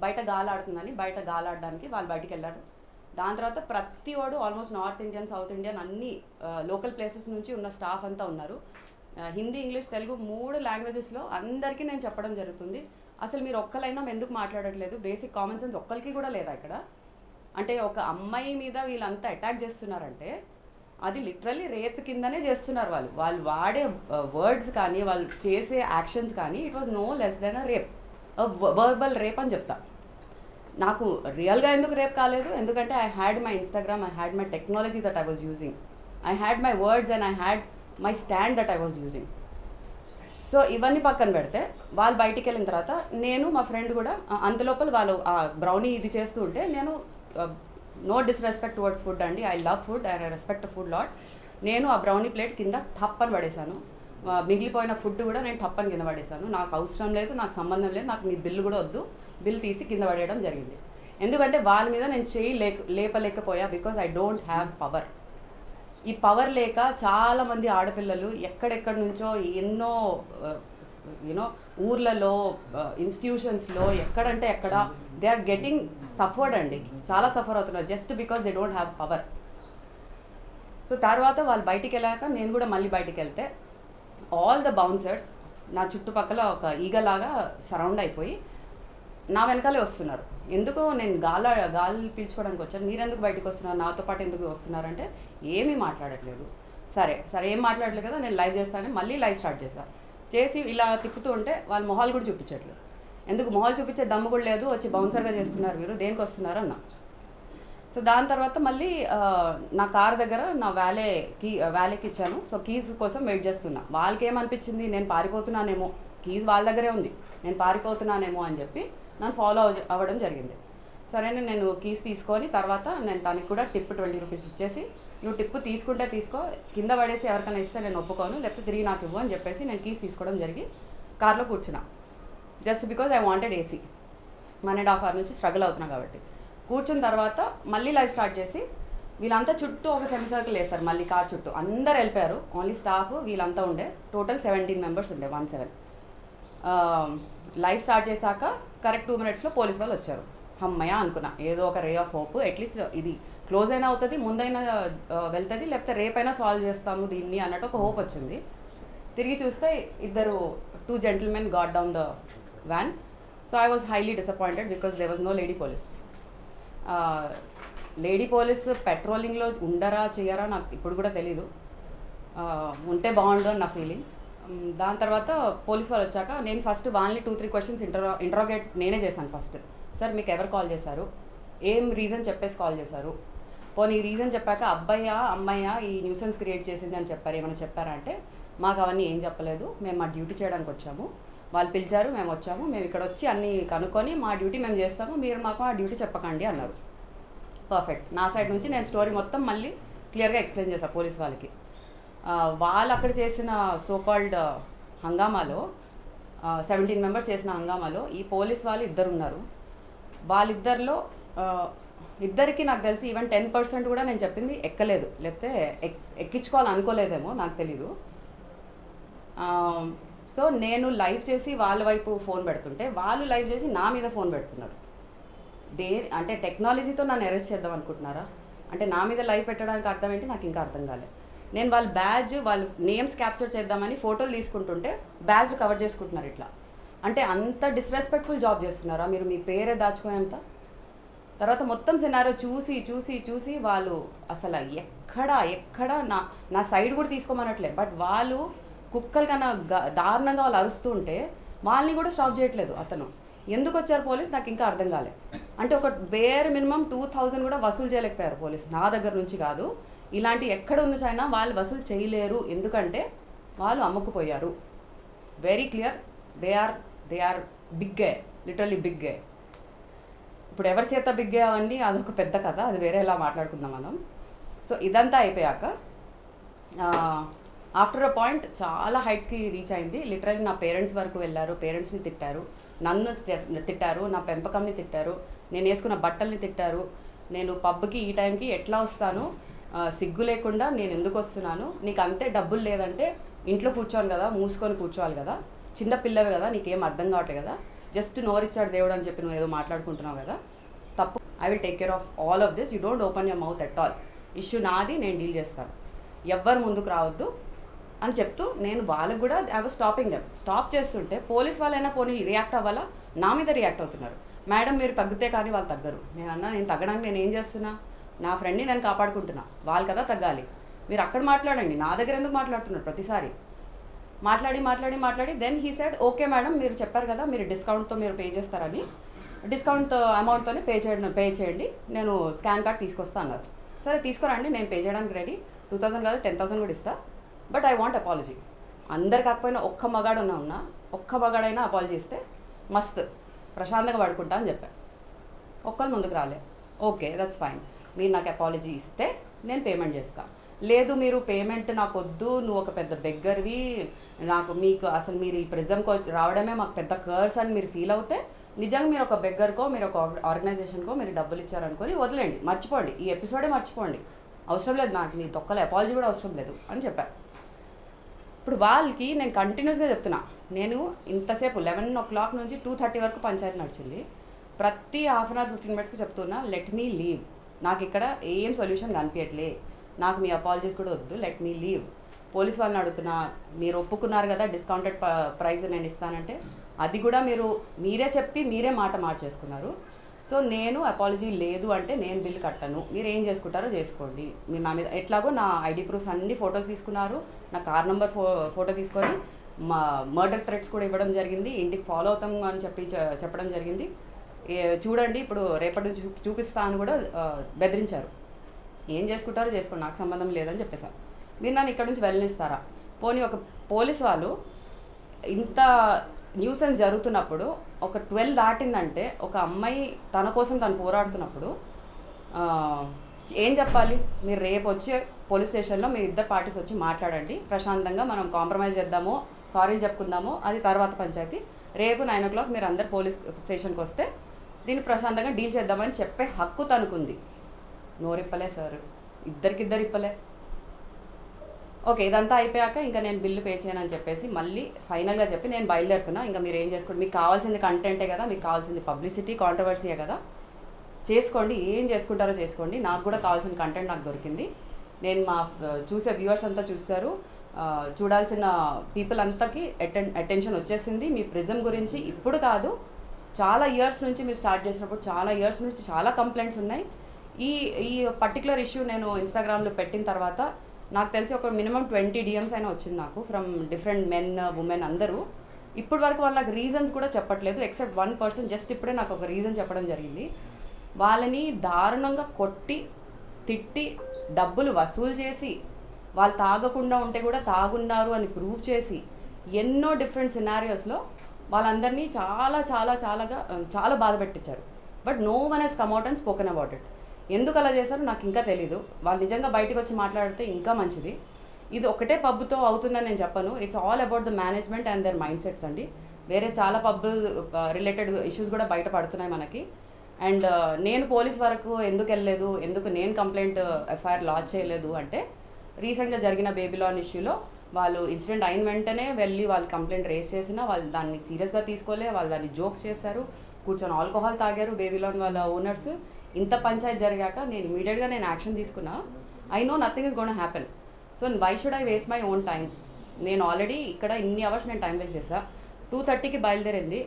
బయట గాలాడుతుందని బయట గాలాడడానికి వాళ్ళు బయటికి వెళ్ళారు. దాని తర్వాత ప్రతి వాడు almost north Indian, south Indian అన్ని లోకల్ ప్లేసెస్ నుంచి ఉన్న స్టాఫ్ అంతా ఉన్నారు. హిందీ, ఇంగ్లీష్, తెలుగు 3 లాంగ్వేజెస్లో అందరికీ నేను చెప్పడం జరుగుతుంది. అసలు మీరు ఒక్కలైనా ఎందుకు మాట్లాడట్లేదు? బేసిక్ కామన్ సెన్స్ ఒక్కరికి కూడా లేదా ఇక్కడ? అంటే ఒక అమ్మాయి మీద వీళ్ళంతా అటాక్ చేస్తున్నారంటే అది లిటరల్లీ రేప్ కిందనే చేస్తున్నారు. వాళ్ళు వాడే వర్డ్స్ కానీ వాళ్ళు చేసే యాక్షన్స్ కానీ it was no less than a rape, verbal rape అని చెప్తా. నాకు రియల్గా ఎందుకు రేప్ కాలేదు? ఎందుకంటే I had my Instagram, I had my technology that I was using, I had my words and I had my stand that I was using. So ఇవన్నీ పక్కన పెడితే వాళ్ళు బయటికి వెళ్ళిన తర్వాత నేను మా ఫ్రెండ్ కూడా అంతలోపల వాళ్ళు ఆ బ్రౌనీ ఇది చేస్తూ ఉంటే నేను నో డిస్రెస్పెక్ట్ టువర్డ్స్ ఫుడ్ అండి, I love food and I respect food lot. నేను ఆ బ్రౌనీ ప్లేట్ కింద టప్పని పడేశాను. మిగిలిపోయిన ఫుడ్ కూడా నేను టప్పని కింద పడేశాను. నాకు అవసరం లేదు, నాకు సంబంధం లేదు, నాకు మీ బిల్లు కూడా వద్దు, బిల్ తీసి కింద పడేయడం జరిగింది. ఎందుకంటే వాళ్ళ మీద నేను చేయి లేపలేకపోయా, because I don't have power. ఈ పవర్ లేక చాలామంది ఆడపిల్లలు ఎక్కడెక్కడి నుంచో ఎన్నో యూనో ఊర్లలో, ఇన్స్టిట్యూషన్స్లో ఎక్కడంటే ఎక్కడ దే ఆర్ గెటింగ్ సఫర్డ్ అండి, చాలా సఫర్ అవుతున్నారు just because they don't have power. So తర్వాత వాళ్ళు బయటికి వెళ్ళాక నేను కూడా మళ్ళీ బయటికి వెళ్తే ఆల్ ద బౌన్సర్స్ నా చుట్టుపక్కల ఒక ఈగలాగా సరౌండ్ అయిపోయి నా వెనకాలే వస్తున్నారు. ఎందుకు నేను గాలి పీల్చుకోవడానికి వచ్చాను, మీరెందుకు బయటకు వస్తున్నారు, నాతో పాటు ఎందుకు వస్తున్నారంటే ఏమీ మాట్లాడట్లేదు. సరే ఏం మాట్లాడలేదు కదా, నేను లైవ్ చేస్తానని మళ్ళీ లైవ్ స్టార్ట్ చేసి ఇలా తిప్పుతూ ఉంటే వాళ్ళ మొహాలు కూడా చూపించట్లేదు. ఎందుకు మొహాలు చూపించే దమ్ము కూడా లేదు, వచ్చి బౌన్సర్గా చేస్తున్నారు మీరు, దేనికి వస్తున్నారు అన్న. సో దాని తర్వాత మళ్ళీ నా కార్ దగ్గర నా వ్యాలేకి ఇచ్చాను. సో కీస్ కోసం వెయిట్ చేస్తున్నా. వాళ్ళకి ఏమనిపించింది, నేను పారిపోతున్నానేమో, కీస్ వాళ్ళ దగ్గరే ఉంది, నేను పారిపోతున్నానేమో అని చెప్పి నన్ను ఫాలో అవ్వడం జరిగింది. సరే నేను కీస్ తీసుకొని తర్వాత నేను తనకి కూడా టిప్ 20 రూపీస్ ఇచ్చేసి, నువ్వు టిప్ తీసుకుంటే తీసుకో, కింద పడేసి ఎవరికైనా ఇస్తే నేను ఒప్పుకోను, లేకపోతే తిరిగి నాకు ఇవ్వు అని చెప్పేసి నేను కీస్ తీసుకోవడం జరిగి కార్లో కూర్చున్నా. Just because I wanted AC, 1.5 hour నుంచి స్ట్రగుల్ అవుతున్నా కాబట్టి. కూర్చున్న తర్వాత మళ్ళీ లైవ్ స్టార్ట్ చేసి వీళ్ళంతా చుట్టూ ఒక సెమీ సర్కిల్ వేస్తారు, మళ్ళీ కార్ చుట్టూ అందరు వెళ్ళిపోయారు. ఓన్లీ స్టాఫ్ వీళ్ళంతా ఉండే, టోటల్ 17 మెంబర్స్ ఉండే, 17. లైవ్ స్టార్ట్ చేశాక కరెక్ట్ 2 minutesలో పోలీస్ వాళ్ళు వచ్చారు. అమ్మయ్య అనుకున్నా, ఏదో ఒక రే ఆఫ్ హోప్, అట్లీస్ట్ ఇది క్లోజ్ అయినా అవుతుంది, ముందైనా వెళ్తుంది, లేకపోతే రేపైనా సాల్వ్ చేస్తాము దీన్ని అన్నట్టు ఒక హోప్ వచ్చింది. తిరిగి చూస్తే 2 gentlemen got down the van. So I was highly disappointed because they was no lady police. Lady police పెట్రోలింగ్లో ఉండరా చేయరా నాకు ఇప్పుడు కూడా తెలీదు, ఉంటే బాగుండు అని నా ఫీలింగ్. దాని తర్వాత పోలీస్ వాళ్ళు వచ్చాక నేను ఫస్ట్ వాళ్ళని 2-3 questions ఇంట్రాగేట్ నేనే చేశాను. ఫస్ట్, సార్ మీకు ఎవరు కాల్ చేశారు, ఏం రీజన్ చెప్పేసి కాల్ చేశారు, పోనీ ఈ రీజన్ చెప్పాక అబ్బాయ్యా అమ్మాయ్యా ఈ న్యూసెన్స్ క్రియేట్ చేసింది అని చెప్పారు, ఏమైనా చెప్పారా అంటే మాకు అవన్నీ ఏం చెప్పలేదు, మేము మా డ్యూటీ చేయడానికి వచ్చాము, వాళ్ళు పిలిచారు మేము వచ్చాము, మేము ఇక్కడ వచ్చి అన్నీ కనుక్కొని మా డ్యూటీ మేము చేస్తాము, మీరు మాకు ఆ డ్యూటీ చెప్పకండి అన్నారు. పర్ఫెక్ట్. నా సైడ్ నుంచి నేను స్టోరీ మొత్తం మళ్ళీ క్లియర్గా ఎక్స్ప్లెయిన్ చేశాను పోలీస్ వాళ్ళకి. వాళ్ళు అక్కడ చేసిన సోకాల్డ్ హంగామాలో 17 members చేసిన హంగామాలో ఈ పోలీస్ వాళ్ళు 2 ఉన్నారు. వాళ్ళిద్దరిలో ఇద్దరికి నాకు తెలిసి ఈవెన్ 10% కూడా నేను చెప్పింది ఎక్కలేదు, లేకపోతే ఎక్కించుకోవాలనుకోలేదేమో నాకు తెలీదు. సో నేను లైవ్ చేసి వాళ్ళ వైపు ఫోన్ పెడుతుంటే వాళ్ళు లైవ్ చేసి నా మీద ఫోన్ పెడుతున్నారు. అంటే టెక్నాలజీతో నన్ను అరెస్ట్ చేద్దాం అనుకుంటున్నారా? అంటే నా మీద లైవ్ పెట్టడానికి అర్థం ఏంటి నాకు ఇంకా అర్థం కాలేదు. నేను వాళ్ళ బ్యాడ్జ్, వాళ్ళ నేమ్స్ క్యాప్చర్ చేద్దామని ఫోటోలు తీసుకుంటుంటే బ్యాడ్జ్లు కవర్ చేసుకుంటున్నారు ఇట్లా. అంటే అంత డిస్రెస్పెక్ట్ఫుల్ జాబ్ చేస్తున్నారా మీరు, మీ పేరే దాచుకోయేంత? తర్వాత మొత్తం సినారో చూసి వాళ్ళు అసలు ఎక్కడ నా సైడ్ కూడా తీసుకోమనట్లే, బట్ వాళ్ళు కుక్కల కన్నా దారుణంగా వాళ్ళు అరుస్తూ ఉంటే వాళ్ళని కూడా స్టాప్ చేయట్లేదు. అతను ఎందుకు వచ్చారు పోలీస్ నాకు ఇంకా అర్థం కాలే. అంటే ఒక బేర్ మినిమం 2000 కూడా వసూలు చేయలేకపోయారు పోలీస్, నా దగ్గర నుంచి కాదు, ఇలాంటి ఎక్కడ ఉన్నచైనా వాళ్ళు వసూలు చేయలేరు, ఎందుకంటే వాళ్ళు అమ్ముకుపోయారు. Very clear, they are bigger, literally bigger. ఇప్పుడు ఎవరి చేత బిగ్గే అవన్నీ అదొక పెద్ద కథ, అది వేరేలా మాట్లాడుకుందాం మనం. సో ఇదంతా అయిపోయాక ఆఫ్టర్ అ పాయింట్ చాలా హైట్స్కి రీచ్ అయింది. లిటరల్లీ నా పేరెంట్స్ వరకు వెళ్ళారు, పేరెంట్స్ని తిట్టారు, నన్ను తిట్టారు, నా పెంపకంని తిట్టారు, నేను వేసుకున్న బట్టల్ని తిట్టారు, నేను పబ్కి ఈ టైంకి ఎట్లా వస్తాను, సిగ్గు లేకుండా నేను ఎందుకు వస్తున్నాను, నీకు అంతే డబ్బులు లేదంటే ఇంట్లో కూర్చోను కదా, మూసుకొని కూర్చోవాలి కదా, చిన్న పిల్లవి కదా, నీకేం అర్థం కావట్లేదు కదా, జస్ట్ నోరిచ్చాడు దేవుడు అని చెప్పి నువ్వు ఏదో మాట్లాడుకుంటున్నావు కదా, తప్పు. I will take care of all of this, you don't open your mouth at all, issue నాది, నేను డీల్ చేస్తాను, ఎవ్వరు ముందుకు రావద్దు అని చెప్తూ నేను వాళ్ళకి కూడా I was stopping them. Stop చేస్తుంటే పోలీస్ వాళ్ళైనా పోనీ రియాక్ట్ అవ్వాలా, నా మీద రియాక్ట్ అవుతున్నారు. మేడం మీరు తగ్గితే కానీ వాళ్ళు తగ్గరు. నేను అన్నా నేను తగ్గడానికి నేను ఏం చేస్తున్నా, నా ఫ్రెండ్ని నేను కాపాడుకుంటున్నా, వాళ్ళు కదా తగ్గాలి. మీరు అక్కడ మాట్లాడండి, నా దగ్గర ఎందుకు మాట్లాడుతున్నారు ప్రతిసారి. మాట్లాడి then he said okay madam మీరు చెప్పారు కదా మీరు డిస్కౌంట్తో మీరు పే చేస్తారని, డిస్కౌంట్ అమౌంట్తోనే పే చేయండి, నేను స్కాన్ కార్డ్ తీసుకొస్తా అన్నారు. సరే తీసుకురండి, నేను పే చేయడానికి రెడీ, 2000 కాదు 10,000 కూడా ఇస్తా, బట్ ఐ వాంట్ అపాలజీ. అందరు కాకపోయినా ఒక్క మగాడైనా అపాలజీ ఇస్తే మస్త్ ప్రశాంతంగా పడుకుంటా అని చెప్పాను. ఒక్కరు ముందుకు రాలే. ఓకే దట్స్ ఫైన్, మీరు నాకు అపాలజీ ఇస్తే నేను పేమెంట్ చేస్తాను. లేదు మీరు పేమెంట్ నాకు వద్దు, నువ్వు ఒక పెద్ద బెగ్గర్వి, మీకు అసలు మీరు ఈ ప్రిజంకో రావడమే మాకు పెద్ద కర్స్ అని మీరు ఫీల్ అవుతే, నిజంగా మీరు ఒక బెగ్గర్కో మీరు ఒక ఆర్గనైజేషన్కో మీరు డబ్బులు ఇచ్చారనుకొని వదిలేండి, మర్చిపోండి, ఈ ఎపిసోడే మర్చిపోండి, అవసరం లేదు నాకు మీ తొక్కల అపాలజీ కూడా అవసరం లేదు అని చెప్పాను. ఇప్పుడు వాళ్ళకి నేను కంటిన్యూస్గా చెప్తున్నా, నేను ఇంతసేపు 11 o'clock నుంచి 2:30 వరకు పంచాయతీ నడిచింది. ప్రతి హాఫ్ అన్ అవర్ 15 minutesకి చెప్తున్నా లెట్ మీ లీవ్, నాకు ఇక్కడ ఏం సొల్యూషన్ కనిపించట్లే, నాకు మీ అపాలజీస్ కూడా వద్దు, లెట్ మీ లీవ్. పోలీస్ వాళ్ళని అడుగుతున్నా, మీరు ఒప్పుకున్నారు కదా డిస్కౌంటెడ్ ప్రైస్ నేను ఇస్తానంటే, అది కూడా మీరే చెప్పి మీరే మాట మార్చేసుకున్నారు. సో నేను అపాలజీ లేదు అంటే నేను బిల్ కట్టను, మీరు ఏం చేసుకుంటారో చేసుకోండి. మీరు నా మీద ఎట్లాగో నా ఐడి ప్రూఫ్స్ అన్ని ఫొటోస్ తీసుకున్నారు, నా కార్ నెంబర్ ఫోటో తీసుకొని మర్డర్ థ్రెట్స్ కూడా ఇవ్వడం జరిగింది, ఇంటికి ఫాలో అవుతాం అని చెప్పడం జరిగింది. చూడండి ఇప్పుడు రేపటి నుంచి చూపిస్తా అని కూడా బెదిరించారు. ఏం చేసుకుంటారో చేసుకోండి, నాకు సంబంధం లేదని చెప్పేశారు. మీరు నన్ను ఇక్కడ నుంచి వెళ్ళనిస్తారా? పోనీ ఒక పోలీస్ వాళ్ళు ఇంత న్యూసెన్స్ జరుగుతున్నప్పుడు, ఒక 12 దాటిందంటే ఒక అమ్మాయి తన కోసం తను పోరాడుతున్నప్పుడు ఏం చెప్పాలి? మీరు రేపు వచ్చే పోలీస్ స్టేషన్లో మీ ఇద్దరు పార్టీస్ వచ్చి మాట్లాడండి, ప్రశాంతంగా మనం కాంప్రమైజ్ చేద్దామో సారీలు చెప్పుకుందామో అది తర్వాత పంచాయతీ. రేపు 9 o'clock మీరు అందరు పోలీస్ స్టేషన్కి వస్తే దీన్ని ప్రశాంతంగా డీల్ చేద్దామని చెప్పే హక్కు తనుకుంది. నోరిప్పలే సార్, ఇద్దరికిద్దరు ఇప్పలే. ఓకే ఇదంతా అయిపోయాక ఇంకా నేను బిల్లు పే చేయనని చెప్పేసి మళ్ళీ ఫైనల్గా చెప్పి నేను బయలుదేరుతున్నా. ఇంకా మీరు ఏం చేసుకోండి, మీకు కావాల్సింది కంటెంటే కదా, మీకు కావాల్సింది పబ్లిసిటీ కాంట్రవర్సీయే కదా, చేసుకోండి, ఏం చేసుకుంటారో చేసుకోండి, నాకు కూడా కావాల్సిన కంటెంట్ నాకు దొరికింది. నేను మా చూసే వ్యూవర్స్ అంతా చూశారు, చూడాల్సిన పీపుల్ అంతాకి అటెన్షన్ వచ్చేసింది. మీ ప్రిజం గురించి ఇప్పుడు కాదు, చాలా ఇయర్స్ నుంచి మీరు స్టార్ట్ చేసినప్పుడు చాలా ఇయర్స్ నుంచి చాలా కంప్లైంట్స్ ఉన్నాయి. ఈ పర్టికులర్ ఇష్యూ నేను ఇన్స్టాగ్రామ్లో పెట్టిన తర్వాత నాకు తెలిసి ఒక మినిమం 20 DMs అయినా వచ్చింది నాకు, ఫ్రమ్ డిఫరెంట్ మెన్ ఉమెన్ అందరూ. ఇప్పటి వరకు వాళ్ళకి రీజన్స్ కూడా చెప్పట్లేదు, ఎక్సెప్ట్ 1 person జస్ట్ ఇప్పుడే నాకు ఒక రీజన్ చెప్పడం జరిగింది. వాళ్ళని దారుణంగా కొట్టి తిట్టి డబ్బులు వసూలు చేసి, వాళ్ళు తాగకుండా ఉంటే కూడా తాగున్నారు అని ప్రూవ్ చేసి, ఎన్నో డిఫరెంట్ సినారియోస్లో వాళ్ళందరినీ చాలా బాధ పెట్టించారు. But no one has come out and spoken about it. ఎందుకు అలా చేశారో నాకు ఇంకా తెలీదు. వాళ్ళు నిజంగా బయటకు వచ్చి మాట్లాడితే ఇంకా మంచిది. ఇది ఒకటే పబ్తో అవుతుందని నేను చెప్పను, it's all about the management and their mind sets అండి. వేరే చాలా పబ్ రిలేటెడ్ ఇష్యూస్ కూడా బయట పడుతున్నాయి మనకి. అండ్ నేను పోలీస్ వరకు ఎందుకు వెళ్ళలేదు, ఎందుకు నేను కంప్లైంట్ ఎఫ్ఐఆర్ లాంచ్ చేయలేదు అంటే, రీసెంట్గా జరిగిన బేబీలాన్ ఇష్యూలో వాళ్ళు ఇన్సిడెంట్ అయిన వెంటనే వెళ్ళి వాళ్ళు కంప్లైంట్ రేస్ చేసినా వాళ్ళు దాన్ని సీరియస్గా తీసుకోలే, వాళ్ళు దాన్ని జోక్స్ చేశారు, కూర్చొని ఆల్కహాల్ తాగారు బేబీలాన్ వాళ్ళ ఓనర్స్. ఇంత పంచాయతీ జరిగాక నేను ఇమీడియట్గా యాక్షన్ తీసుకున్నా. I know nothing is gonna happen, so why should I waste my own time? నేను ఆల్రెడీ ఇక్కడ ఇన్ని అవర్స్ నేను టైం వేస్ట్ చేసా. 2:30కి బయలుదేరింది,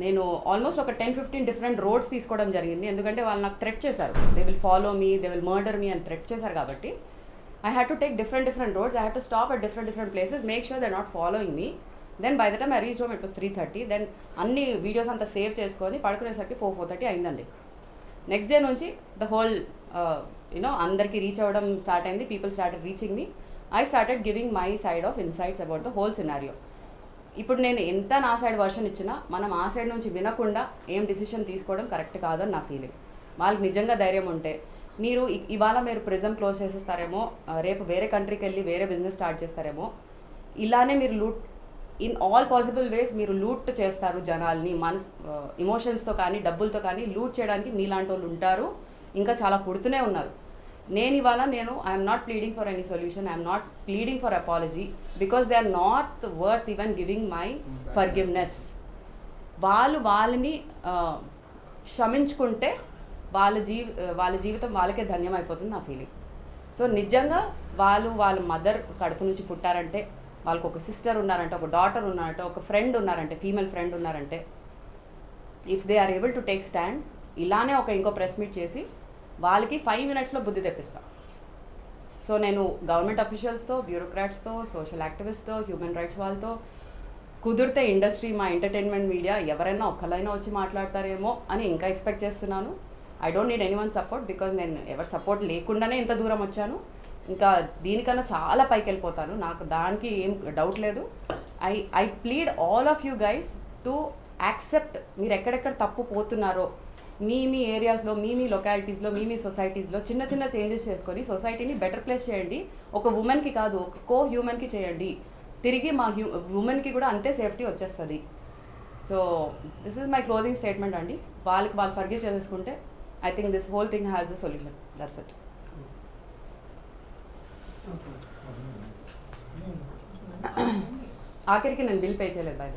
నేను ఆల్మోస్ట్ ఒక 10-15 డిఫరెంట్ రోడ్స్ తీసుకోవడం జరిగింది. ఎందుకంటే వాళ్ళు నాకు థ్రెట్ చేశారు, they will follow me, they will murder me అని థ్రెట్ చేశారు. కాబట్టి I had to take different roads, I had to stop at different places, make sure they're not following me. Then by the time I reached home it was 3:30. Then అన్ని videos అంతా save చేసుకొని పడుకునేసరికి 4:30 అయిందండి. Next day నుంచి the whole అందరికీ reach అవ్వడం start అయింది. People started reaching me. I started giving my side of insights about the whole scenario. ఇప్పుడు నేను ఎంత నా సైడ్ వర్షన్ ఇచ్చినా మనం ఆ సైడ్ నుంచి వినకుండా ఏం డిసిషన్ తీసుకోవడం కరెక్ట్ కాదని నా ఫీలింగ్. వాళ్ళకి నిజంగా ధైర్యం ఉంటే మీరు ఇవాళ మీరు ప్రిజం క్లోజ్ చేసేస్తారేమో, రేపు వేరే కంట్రీకి వెళ్ళి వేరే బిజినెస్ స్టార్ట్ చేస్తారేమో, ఇలానే మీరు లూట్ ఇన్ ఆల్ పాసిబుల్ వేస్ మీరు లూట్ చేస్తారు జనాల్ని, ఇమోషన్స్తో కానీ డబ్బులతో కానీ లూట్ చేయడానికి మీలాంటి వాళ్ళు ఉంటారు, ఇంకా చాలా పుడుతూనే ఉన్నారు. I'm not pleading for any solution, I'm not pleading for apology because they are not worth even giving my forgiveness. వాళ్ళని క్షమించుకుంటే వాళ్ళ జీవితం వాళ్ళకే ధన్యం అయిపోతుంది నా ఫీలింగ్. సో నిజంగా వాళ్ళ మదర్ కడుపు నుంచి పుట్టారంటే, వాళ్ళకు ఒక సిస్టర్ ఉన్నారంటే, ఒక డాటర్ ఉన్నారంటే, ఒక ఫ్రెండ్ ఉన్నారంటే, ఫీమేల్ ఫ్రెండ్ ఉన్నారంటే, if they are able to take stand, ఇలానే ఇంకో ప్రెస్ మీట్ చేసి వాళ్ళకి 5 minutesలో బుద్ధి తెప్పిస్తాను. సో నేను గవర్నమెంట్ అఫీషియల్స్తో, బ్యూరోక్రాట్స్తో, సోషల్ యాక్టివిస్ట్తో, హ్యూమన్ రైట్స్ వాళ్ళతో, కుదిరితే ఇండస్ట్రీ, మా ఎంటర్టైన్మెంట్ మీడియా ఎవరైనా ఒక్కలైనా వచ్చి మాట్లాడతారేమో అని ఇంకా ఎక్స్పెక్ట్ చేస్తున్నాను. I don't need anyone support, because నేను ఎవరి సపోర్ట్ లేకుండానే ఇంత దూరం వచ్చాను. ఇంకా దీనికన్నా చాలా పైకి వెళ్ళిపోతాను, నాకు దానికి ఏం డౌట్ లేదు. I plead all of you guys to accept మీరు ఎక్కడెక్కడ తప్పు పోతున్నారో మీ ఏరియాస్లో, మీ లొకాలిటీస్లో, మీ సొసైటీస్లో చిన్న చిన్న చేంజెస్ చేసుకొని సొసైటీని బెటర్ ప్లేస్ చేయండి. ఒక ఉమెన్కి కాదు, ఒక హ్యూమన్కి చేయండి. తిరిగి మా ఉమెన్కి కూడా అంతే సేఫ్టీ వచ్చేస్తుంది. So this is my closing statement అండి. వాళ్ళు ఫర్గివ్ చేసుకుంటే I think this whole thing has a solution. That's it. ఆఖరికి నేను బిల్ పే చేయలేదు బాయ్.